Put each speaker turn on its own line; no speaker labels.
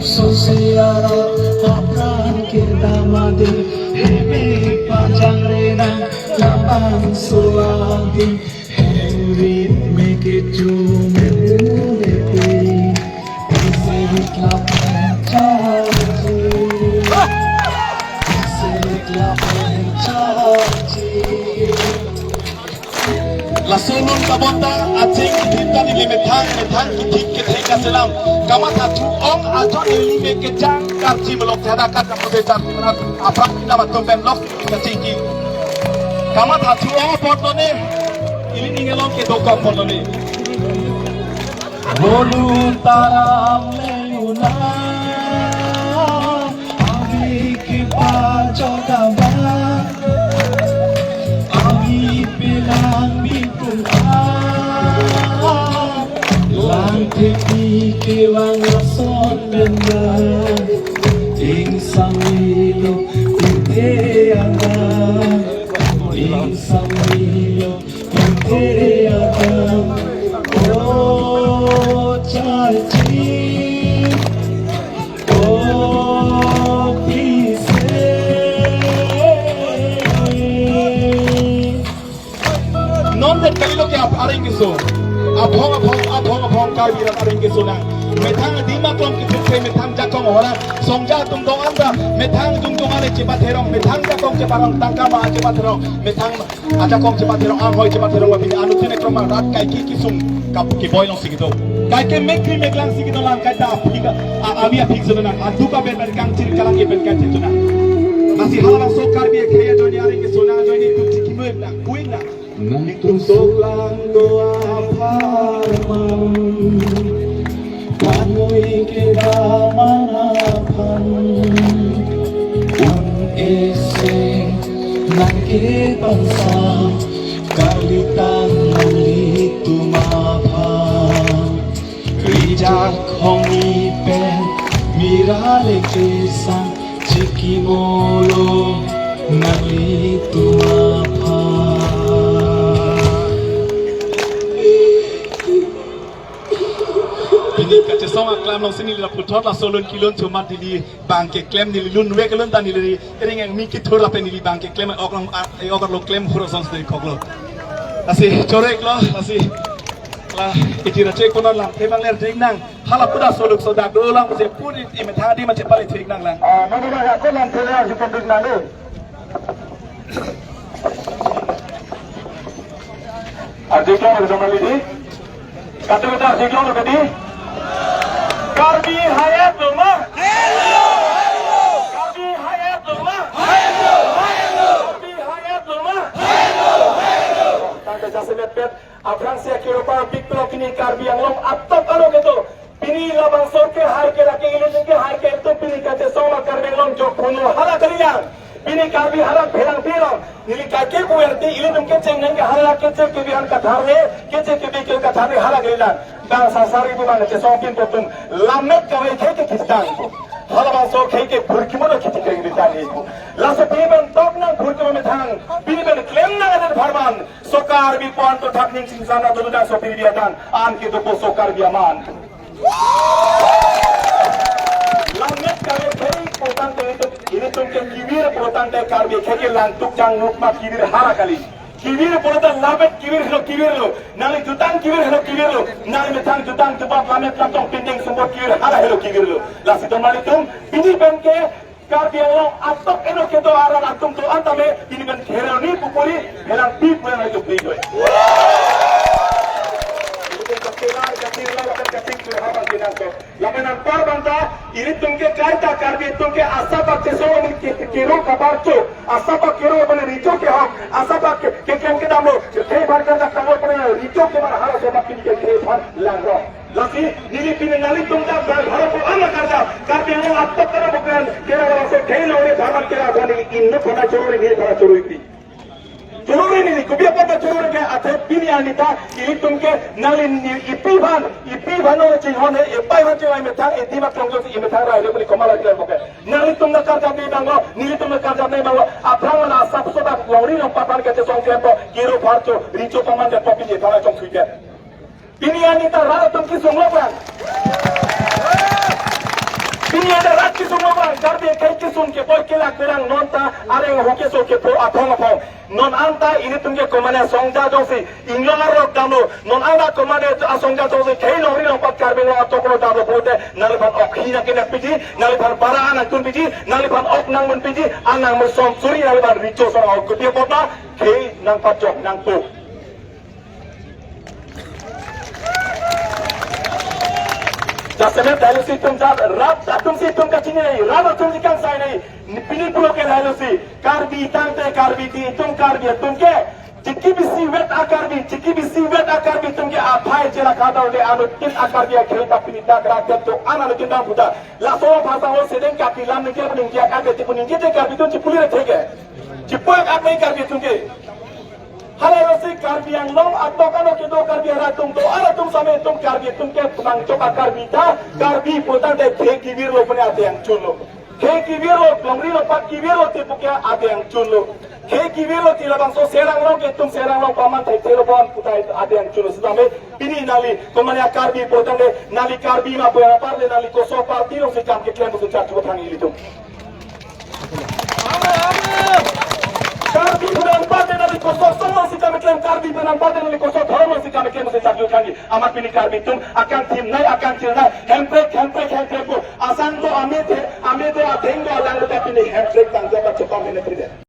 sosial apran kita mati hebe panjang renang lapang sulagi herit make it to me baby isik lapang caci isik lapang caci lasulun kabonta acing kita di metang kitik ketika selam kamata tu ong ajo di kejang karci belok jadakan kamu becar apa nama tumpen lok keciki kamata tu ong potone ini ningelong ke doka potone bolu taram leuna abi ki pajo kabar abi bilang Langketi kewang son benar ing samilo inteanga ing samilo inteanga oh chachi oh pise non de kali lo ke ap aring kiso abhong kali rak aring kiso na metang dima klom kitse metang jakong ora songja tungdong anda metang tungdong ale cepat herong metang jakong ceparong tangka ma cepat herong metang ajakong cepat herong ang hoi cepat herong wabini anu tine kroma rat kai ki kisum kap ki boy long sigito kai ke mekri meklang sigito lang kai ta apika ami apik zona adu ka ben kang cir kalang ke ben kai tuna masih halawang sokar bi kaya joni aring kiso na joni tu tikimu na kuina Nangtusok lang doa parman Panoy kinamanapan Un ising nangkipansa Kalitang nalito mapang Rijak hong ipen Mirale kisang Chikimolo nalito mapang Kaca sama klam long sini la putot la solon kilon cuma di bangke klem di lun we kelon tan di ring yang mikit thor la pen di bangke klem okar lo klem horizon dari koklo asih corek lo asih la itira cek konon lang tebang ler ding nang hala puda soluk sodak do lang mase puri imetha di mace pale cek nang lang mana ba ko lang tele ar jipon ding nang ar jeklo mo domali di kata kata ar jeklo lo kadi Karbi hayatullah hello Karbi hayatullah hello Karbi hayatullah hello tanda jasa met abrang sia kiro pa piklo kini karbi yang long atap alo gitu pini labang sorke hai ke rake ilun ke hai ke itu pini kace soma karbi long jok puno hala kalian pini karbi hala berang nili kake ko erti ilun ke cengeng ke hala ke ke bihan kathare ke bi kathare hala kalian dan sasari bu mana ce sopin totum lamet kawai ke kistan hala bang so ke burkimono kiti kering ditani bu laso piben top nang burkimo metang piben klem nang ada farman sokar bi pon to thak ning sing sana dulu dan so pilihan an ki to sokar bi aman lamet kawai ke potan to ini tumke kibir potan te karbi ke lantuk jang nukma kibir hara kali kibir potan labet kibir lo nali jutang kibir lo nali metang jutang tebak lamet lamtong pinding semua kibir hara helo kibir lo lasi to mali tum pini benke karbi lo atok eno keto aran atum to antame ini ben hero ni pupuri helang pip men itu pigo Lamenan banta ini tungke kaita karbi tungke asapa keso ni kiro kabarcho asapa kiro bane richo ke hak asapa ke kem ke damo ke bhar kar da kamo pare richo ke mar hala se bakki ke bhar lango laki nili pine nali tumta bhar ko ama karda karbi lo atto kara bukan kera wala se ke lo ne bhar kera bani inno kona chorori ni kara choroi Chururi ni kubia pada chururi ke athe pini anita ini tumke nalin ipi ban ono chihone ipai ban chai metang etima tonggo si metang rai le beli komala kile boke nalin tumna karja ni bango nili tumna karja ni bango aprang na sapso da lori no patan ke song tempo kiro parcho richo paman de popi je thara chong suike pini anita ra tumki sunglo ban Bini ada rat kisung orang, karbi kai kisung ke boy kelak berang nonta, areng hoke so ke po apong apong. Non anta ini tungge komane songja josi, inglongar rok damu, non anta komane songja josi, kai nori lompat karbi lo atokro damu bote, nalipan ok hina kena piji, nalipan para anak kun piji, nalipan ok nang mun piji, anang musom suri nalipan rico sora ok kutia pota, kai nang pacok nang tu. Jasemen dahulu si tum jab rab atum si tum kacini nahi rab atum si kang sai nahi pini pulo ke dahulu si karbi tante karbi ti tum karbi tum ke jiki bisi wet akarbi jiki bisi wet akarbi tum ke apai jela khata ude anu tin akarbi khel ta pini ta kra to ana tin dam buta la so bhasa ho sedeng ka pilam ne ke puning kia ka te puning ke karbi tum chipuli re thege chipoy ak mai karbi tum ke Halo si karbi yang long atau kalau kita karbi ratung to ada tum sampai tum karbi tum ke bang coba karbi ta karbi putar deh kiri lo punya ada yang culo kiri lo longri lo pat kiri lo tipu ke ada yang culo kiri lo tidak bang so serang lo ke tum serang lo paman tai telepon putar ada yang culo sampai ini nali kemana karbi putar deh nali karbi ma punya par deh nali koso parti lo si kam ke klaim untuk cari putar ini tuh karbi bukan partai dari kosong semua si kami klaim karbi bukan partai dari kosong semua si kami klaim si cakap kangi amat pilih karbi itu akan tim naik akan tim naik handbrake bu asal tu amete atenggo alang kita pilih handbrake tangga cepat cepat menetri